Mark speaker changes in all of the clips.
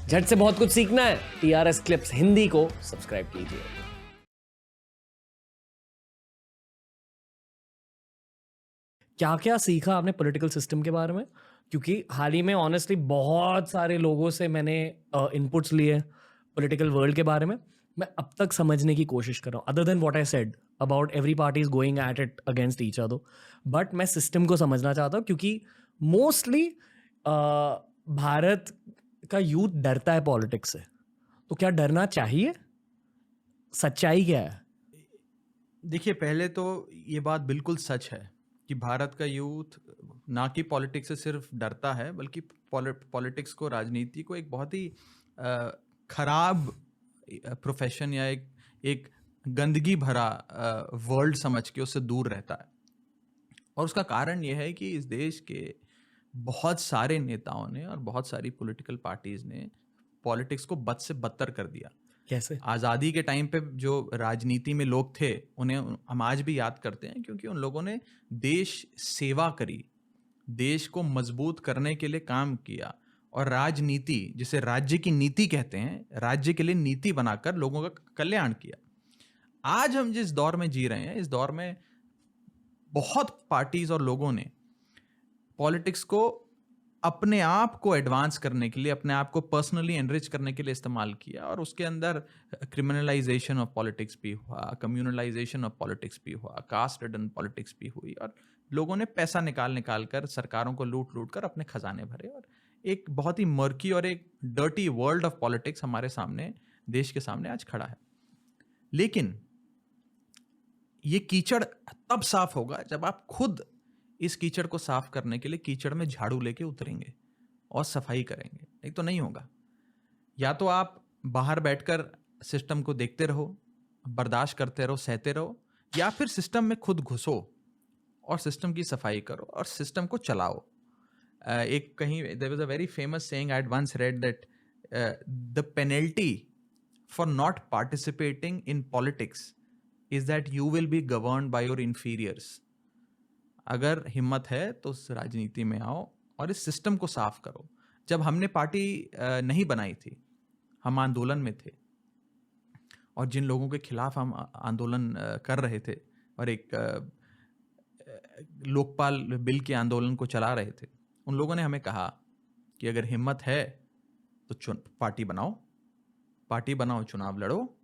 Speaker 1: झट से बहुत कुछ सीखना है, TRS क्लिप्स हिंदी को सब्सक्राइब कीजिए। क्या क्या सीखा आपने पॉलिटिकल सिस्टम के बारे में? क्योंकि हाल ही में ऑनेस्टली बहुत सारे लोगों से मैंने इनपुट्स लिए पॉलिटिकल वर्ल्ड के बारे में। मैं अब तक समझने की कोशिश कर रहा हूँ, other than what I said about every party is going at it against each other, but मैं सिस्टम को समझना चाहता हूँ क्योंकि मोस्टली भारत का यूथ डरता है पॉलिटिक्स से। तो क्या डरना चाहिए? सच्चाई क्या है?
Speaker 2: देखिए, पहले तो ये बात बिल्कुल सच है कि भारत का यूथ ना कि पॉलिटिक्स से सिर्फ डरता है, बल्कि पॉलिटिक्स को, राजनीति को एक बहुत ही खराब प्रोफेशन या एक गंदगी भरा वर्ल्ड समझ के उससे दूर रहता है। और उसका कारण ये है कि इस देश के बहुत सारे नेताओं ने और बहुत सारी पॉलिटिकल पार्टीज ने पॉलिटिक्स को बद से बदतर कर दिया।
Speaker 1: कैसे?
Speaker 2: आज़ादी के टाइम पे जो राजनीति में लोग थे, उन्हें हम आज भी याद करते हैं, क्योंकि उन लोगों ने देश सेवा करी, देश को मजबूत करने के लिए काम किया, और राजनीति, जिसे राज्य की नीति कहते हैं, राज्य के लिए नीति बनाकर लोगों का कल्याण किया। आज हम जिस दौर में जी रहे हैं, इस दौर में बहुत पार्टीज और लोगों ने पॉलिटिक्स को अपने आप को एडवांस करने के लिए, अपने आप को पर्सनली एनरिच करने के लिए इस्तेमाल किया, और उसके अंदर क्रिमिनलाइजेशन ऑफ पॉलिटिक्स भी हुआ, कम्युनलाइजेशन ऑफ पॉलिटिक्स भी हुआ, कास्ट रिडन पॉलिटिक्स भी हुई, और लोगों ने पैसा निकाल कर सरकारों को लूट कर अपने खजाने भरे, और एक बहुत ही मर्की और एक डर्टी वर्ल्ड ऑफ पॉलिटिक्स हमारे सामने, देश के सामने आज खड़ा है। लेकिन ये कीचड़ तब साफ होगा जब आप खुद इस कीचड़ को साफ करने के लिए कीचड़ में झाड़ू लेके उतरेंगे और सफाई करेंगे, नहीं तो नहीं होगा। या तो आप बाहर बैठकर सिस्टम को देखते रहो, बर्दाश्त करते रहो, सहते रहो, या फिर सिस्टम में खुद घुसो और सिस्टम की सफाई करो और सिस्टम को चलाओ। एक कहीं there was a very famous saying I had once read that the penalty for not participating in politics is that you will be governed by your inferiors. अगर हिम्मत है तो उस राजनीति में आओ और इस सिस्टम को साफ करो। जब हमने पार्टी नहीं बनाई थी, हम आंदोलन में थे, और जिन लोगों के खिलाफ हम आंदोलन कर रहे थे और एक लोकपाल बिल के आंदोलन को चला रहे थे, उन लोगों ने हमें कहा कि अगर हिम्मत है तो पार्टी बनाओ, चुनाव लड़ो,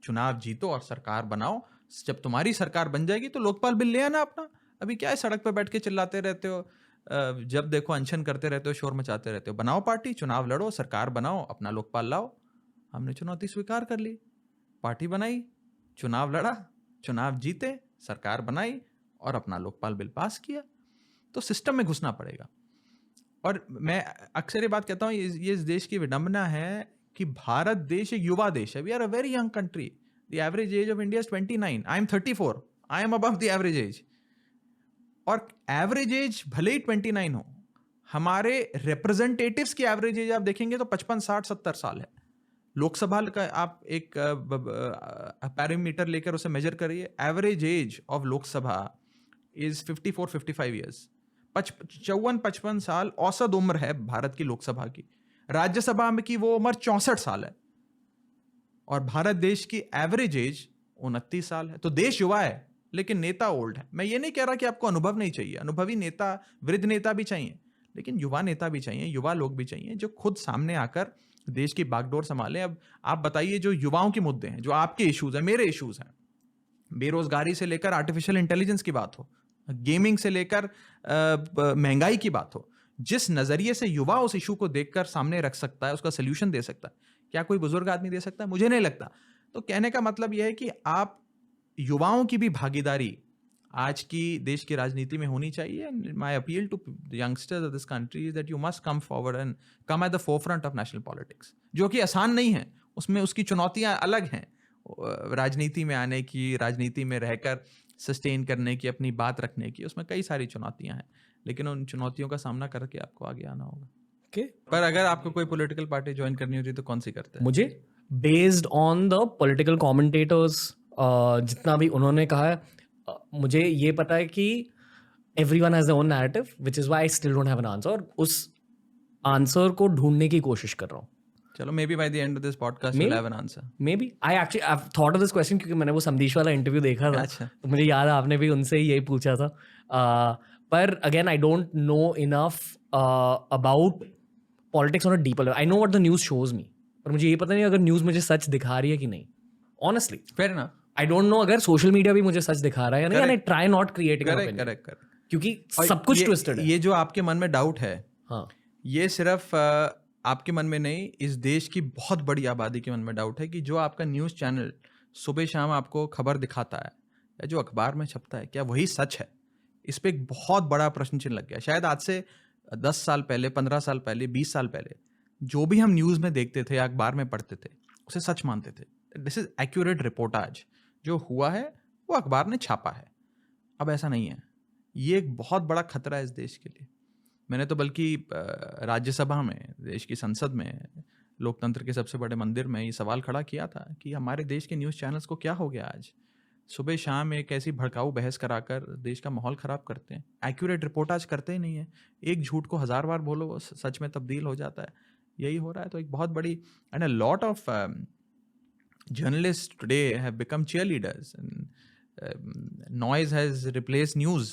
Speaker 2: चुनाव जीतो और सरकार बनाओ। जब तुम्हारी सरकार बन जाएगी तो लोकपाल बिल ले आना अपना। अभी क्या है, सड़क पर बैठ के चिल्लाते रहते हो, जब देखो अनशन करते रहते हो, शोर मचाते रहते हो। बनाओ पार्टी, चुनाव लड़ो, सरकार बनाओ, अपना लोकपाल लाओ। हमने चुनौती स्वीकार कर ली, पार्टी बनाई, चुनाव लड़ा, चुनाव जीते, सरकार बनाई और अपना लोकपाल बिल पास किया। तो सिस्टम में घुसना पड़ेगा। और मैं अक्सर ये बात कहता हूँ, ये इस देश की विडंबना है कि भारत देश एक युवा देश है। We are a very young country. The average age of India is 29। I am 34। I am above the average age. और एवरेज एज भले ही 29 हो, हमारे रिप्रेजेंटेटिव्स की एवरेज एज आप देखेंगे तो 55, 60, 70 साल है। लोकसभा का आप एक पैरामीटर लेकर उसे मेजर करिए, average age of Lok Sabha is 54, 55 years. 54-55 साल औसत उम्र है भारत की लोकसभा की। राज्यसभा में की वो उम्र 64 साल है, और भारत देश की एवरेज एज 29 साल है। तो देश युवा है लेकिन नेता ओल्ड है। मैं ये नहीं कह रहा कि आपको अनुभव नहीं चाहिए, अनुभवी नेता, वृद्ध नेता भी चाहिए, लेकिन युवा नेता भी चाहिए, युवा लोग भी चाहिए जो खुद सामने आकर देश की बागडोर संभाले। अब आप बताइए, जो युवाओं के मुद्दे हैं, जो आपके इश्यूज हैं, मेरे इश्यूज हैं, बेरोजगारी से लेकर आर्टिफिशियल इंटेलिजेंस की बात हो, गेमिंग से लेकर महंगाई की बात हो, जिस नजरिए से युवा उस इशू को देखकर सामने रख सकता है, उसका सोल्यूशन दे सकता है, क्या कोई बुजुर्ग आदमी दे सकता है? मुझे नहीं लगता। तो कहने का मतलब यह है कि आप युवाओं की भी भागीदारी आज की देश की राजनीति में होनी चाहिए। My appeal to youngsters of this country is that you must come forward and come at the forefront of national politics, जो कि आसान नहीं है। उसमें उसकी चुनौतियां अलग हैं, राजनीति में आने की, राजनीति में रहकर सस्टेन करने की, अपनी बात रखने की, उसमें कई सारी चुनौतियां हैं, लेकिन उन चुनौतियों का सामना करके आपको आगे आना होगा।
Speaker 1: Okay.
Speaker 2: पर अगर आपको कोई पॉलिटिकल पार्टी ज्वाइन करनी होती तो कौन सी करते हैं?
Speaker 1: मुझे based on the political commentators जितना भी उन्होंने कहा है, मुझे ये पता है कि everyone has their own narrative, which is why I still don't have an answer. उस आंसर को ढूंढने की कोशिश कर रहा हूँ.
Speaker 2: चलो, may be by the end of this podcast you will have an answer.
Speaker 1: Maybe I've thought of this question क्योंकि मैंने वो संदेश वाला इंटरव्यू देखा था.
Speaker 2: अच्छा.
Speaker 1: तो मुझे याद है आपने भी उनसे ही यही पूछा था. पर again I don't know enough about politics on a deeper level. I know what the news shows मी, पर मुझे ये पता नहीं अगर न्यूज़ मुझे सच दिखा रही है कि नहीं. Honestly
Speaker 2: fair enough.
Speaker 1: I don't know अगर सोशल मीडिया भी मुझे सच दिखा रहा है या नहीं. And I try not creating
Speaker 2: correct correct correct.
Speaker 1: क्योंकि सब कुछ ट्विस्टेड है.
Speaker 2: ये जो आपके मन में डाउट है,
Speaker 1: हाँ,
Speaker 2: ये सिर्फ आपके मन में नहीं, इस देश की बहुत बड़ी आबादी के मन में डाउट है कि जो आपका न्यूज़ चैनल सुबह शाम आपको खबर दिखाता है या जो अखबार में छपता है, क्या वही सच है? इस पे एक बहुत बड़ा प्रश्न चिन्ह लग गया. शायद आज से 10 साल पहले, 15 साल पहले, 20 साल पहले जो भी हम न्यूज़ में देखते थे या अखबार में पढ़ते थे उसे सच मानते थे. This is accurate reportage. जो हुआ है वो अखबार ने छापा है. अब ऐसा नहीं है. ये एक बहुत बड़ा खतरा है इस देश के लिए. मैंने तो बल्कि राज्यसभा में, देश की संसद में, लोकतंत्र के सबसे बड़े मंदिर में ये सवाल खड़ा किया था कि हमारे देश के न्यूज़ चैनल्स को क्या हो गया आज. सुबह शाम एक ऐसी भड़काऊ बहस कराकर देश का माहौल ख़राब करते हैं. एक्यूरेट रिपोर्टाज करते ही नहीं है. एक झूठ को 1000 बार बोलो वो सच में तब्दील हो जाता है. यही हो रहा है. तो एक बहुत बड़ी, and a lot of journalists today have become cheerleaders, and noise has replaced news,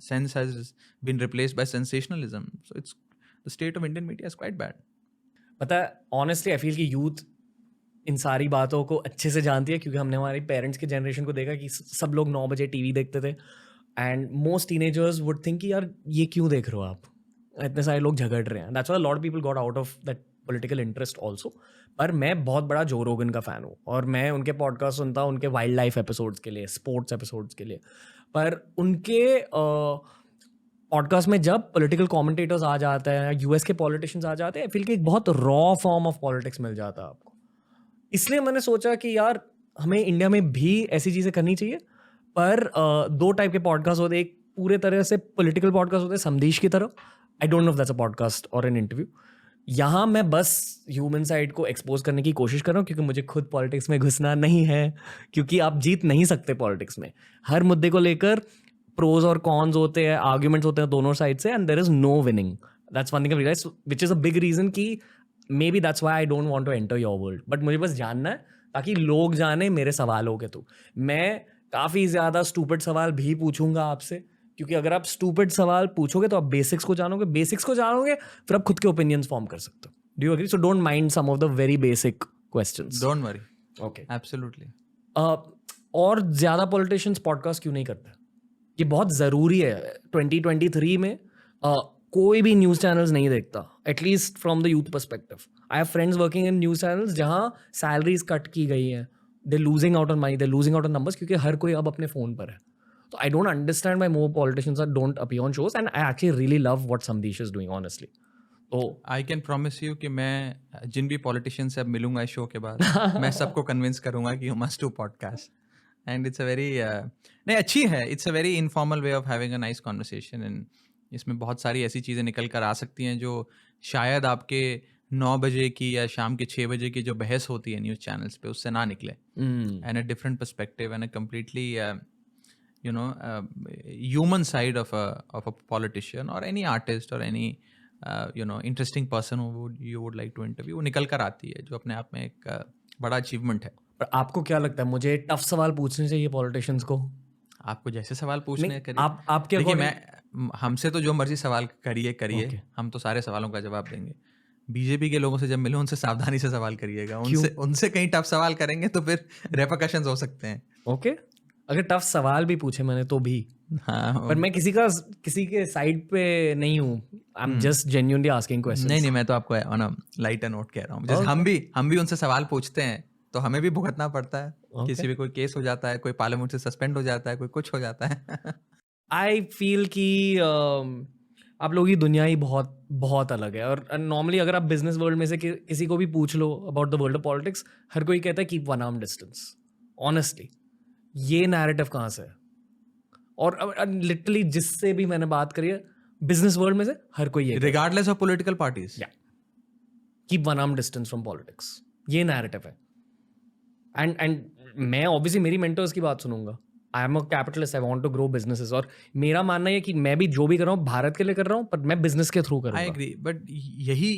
Speaker 2: sense has been replaced by sensationalism. So it's the state of Indian media is quite bad.
Speaker 1: पता है ऑनेस्टली आई फील कि youth in सारी बातों को अच्छे से जानती है क्योंकि हमने हमारे पेरेंट्स के जनरेशन को देखा कि सब लोग 9 बजे टीवी देखते थे. And most teenagers would think कि यार ये क्यों देख रहे हो आप, इतने सारे लोग झगड़ रहे हैं. That's why lot of people got out of that political interest also. पर मैं बहुत बड़ा जो रोगन का फ़ैन हूँ और मैं उनके पॉडकास्ट सुनता हूँ उनके वाइल्ड लाइफ एपिसोड्स के लिए, स्पोर्ट्स एपिसोड्स के लिए. पर उनके पॉडकास्ट में जब पॉलिटिकल कमेंटेटर्स आ जाते हैं, यूएस के पॉलिटिशियंस आ जाते हैं, फिर कि एक बहुत रॉ फॉर्म ऑफ पॉलिटिक्स मिल जाता है आपको. इसलिए मैंने सोचा कि यार हमें इंडिया में भी ऐसी चीज़ें करनी चाहिए. पर 2 टाइप के पॉडकास्ट होते हैं. एक पूरे तरह से पॉलिटिकल पॉडकास्ट होते हैं संदेश की तरह. I don't know if that's a podcast और एन इंटरव्यू. यहाँ मैं बस ह्यूमन साइड को एक्सपोज करने की कोशिश कर रहा हूँ क्योंकि मुझे खुद पॉलिटिक्स में घुसना नहीं है. क्योंकि आप जीत नहीं सकते पॉलिटिक्स में. हर मुद्दे को लेकर प्रोज और कॉन्स होते हैं, आर्ग्यूमेंट्स होते हैं दोनों साइड से, and there is no winning. That's one thing I realize, which is a big reason कि maybe that's why I don't want to enter your world. But मुझे बस जानना है ताकि लोग जाने मेरे सवालों के थ्रू. मैं काफ़ी ज़्यादा स्टूपिड सवाल भी पूछूंगा आपसे क्योंकि अगर आप स्टूपिड सवाल पूछोगे तो आप बेसिक्स को जानोगे फिर आप खुद के ओपिनियंस फॉर्म कर सकते हो. Do you agree? So don't mind some of the very basic questions.
Speaker 2: Don't worry.
Speaker 1: Okay,
Speaker 2: absolutely.
Speaker 1: और ज़्यादा पॉलिटिशियंस पॉडकास्ट क्यों नहीं करते? ये बहुत ज़रूरी है. 2023 में कोई भी न्यूज़ चैनल्स नहीं देखता, at least from the youth perspective. I have friends working in news channels जहाँ सैलरीज कट की गई हैं. They losing out on money, they losing out on numbers क्योंकि हर कोई अब अपने फ़ोन पर है. So I don't understand why more politicians don't appear on shows, and I actually really love what Sandesh is doing, honestly. तो
Speaker 2: I can promise you कि मैं जिन भी पॉलिटिशियन से अब मिलूंगा इस शो के बाद मैं सबको कन्विंस करूंगा कि you must do podcast. And it's a very नहीं, अच्छी है. It's a very informal way of having a nice conversation. And इसमें बहुत सारी ऐसी चीज़ें निकल कर आ सकती हैं जो शायद आपके 9 बजे की या शाम के 6 बजे की जो बहस होती है न्यूज़ चैनल्स पे उससे ना निकले. And a different perspective and a completely human side of a politician or any artist or any interesting person who you would like to interview, वो निकल कर आती है जो अपने आप में एक बड़ा अचीवमेंट है.
Speaker 1: पर आपको क्या लगता है मुझे टफ सवाल पूछने चाहिए पॉलिटिशियंस को?
Speaker 2: आपको जैसे सवाल पूछने करिए.
Speaker 1: आपके
Speaker 2: देखिए, मैं हमसे तो जो मर्जी सवाल करिए. हम तो सारे सवालों का जवाब देंगे. बीजेपी के लोगों से जब मिले उनसे सावधानी से सवाल करिएगा. उनसे कहीं टफ सवाल करेंगे तो फिर रेपरकशंस हो सकते हैं.
Speaker 1: ओके, अगर टफ सवाल भी पूछे मैंने तो भी. हाँ, पर मैं किसी के साइड पे नहीं हूँ. I am just genuinely asking questions.
Speaker 2: नहीं, मैं तो आपको ऑन अ लाइटर नोट कह रहा हूँ. जैसे हम भी उनसे सवाल पूछते हैं तो हमें भी भुगतना पड़ता है. किसी भी कोई केस हो जाता है, कोई पार्लियामेंट से सस्पेंड हो जाता है, कोई कुछ हो जाता है.
Speaker 1: आई फील कि आप लोगों की दुनिया ही बहुत बहुत अलग है. और नॉर्मली अगर आप बिजनेस वर्ल्ड में से किसी को भी पूछ लो about the world of politics, हर कोई कहता है keep one arm distance. Honestly ये नैरेटिव कहाँ से है? और लिटरली जिससे भी मैंने बात करी है बिजनेस वर्ल्ड में से हर कोई ये
Speaker 2: regardless of political parties,
Speaker 1: keep one arm distance from politics. ये नैरेटिव है. एंड मैं ऑब्वियसली मेरी मेंटर्स की बात सुनूंगा. I am a capitalist, I want to grow businesses, और मेरा मानना है कि मैं भी जो भी कर रहा हूँ भारत के लिए कर रहा हूँ, पर मैं बिजनेस के थ्रू
Speaker 2: आई
Speaker 1: करूँगा।
Speaker 2: एग्री, बट यही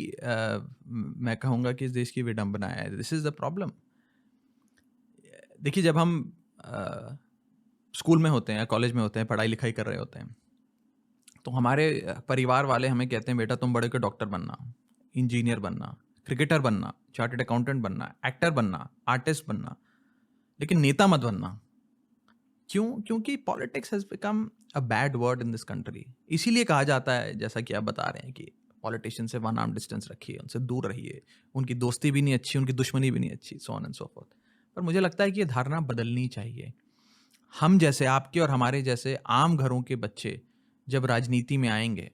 Speaker 2: मैं कहूँगा कि इस देश की विडंबना है। This is the problem. देखिए, जब हम स्कूल में होते हैं, कॉलेज में होते हैं, पढ़ाई लिखाई कर रहे होते हैं, तो हमारे परिवार वाले हमें कहते हैं बेटा तुम बड़े के डॉक्टर बनना, इंजीनियर बनना, क्रिकेटर बनना, चार्टर्ड अकाउंटेंट बनना, एक्टर बनना, आर्टिस्ट बनना, लेकिन नेता मत बनना। क्यों? क्योंकि politics has become a bad word in this country. इसीलिए कहा जाता है, जैसा कि आप बता रहे हैं, कि पॉलिटिशियन से वन आर्म डिस्टेंस रखिए, उनसे दूर रहिए, उनकी दोस्ती भी नहीं अच्छी, उनकी दुश्मनी भी नहीं अच्छी, so on and so fourth. पर मुझे लगता है कि ये धारणा बदलनी चाहिए। हम जैसे, आपके और हमारे जैसे आम घरों के बच्चे जब राजनीति में आएंगे,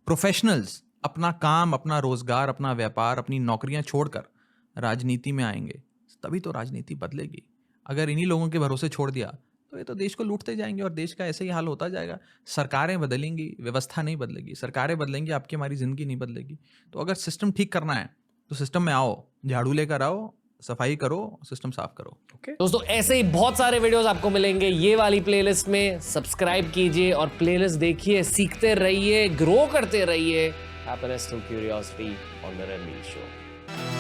Speaker 2: प्रोफेशनल्स अपना काम, अपना रोजगार, अपना व्यापार, अपनी नौकरियां छोड़कर राजनीति में आएंगे, तभी तो राजनीति बदलेगी। अगर इन्हीं लोगों के भरोसे छोड़ दिया तो ये तो देश को लूटते जाएंगे और देश का ऐसे ही हाल होता जाएगा। सरकारें बदलेंगी, व्यवस्था नहीं बदलेगी। सरकारें बदलेंगी, आपकी हमारी जिंदगी नहीं बदलेगी। तो अगर सिस्टम ठीक करना है तो सिस्टम में आओ, झाड़ू लेकर आओ, सफाई करो, सिस्टम साफ करो।
Speaker 1: ओके दोस्तों, ऐसे ही बहुत सारे वीडियोस आपको मिलेंगे ये वाली प्लेलिस्ट में। सब्सक्राइब कीजिए और प्लेलिस्ट देखिए, सीखते रहिए, ग्रो करते रहिए। Happiness through curiosity on the Ranveer show.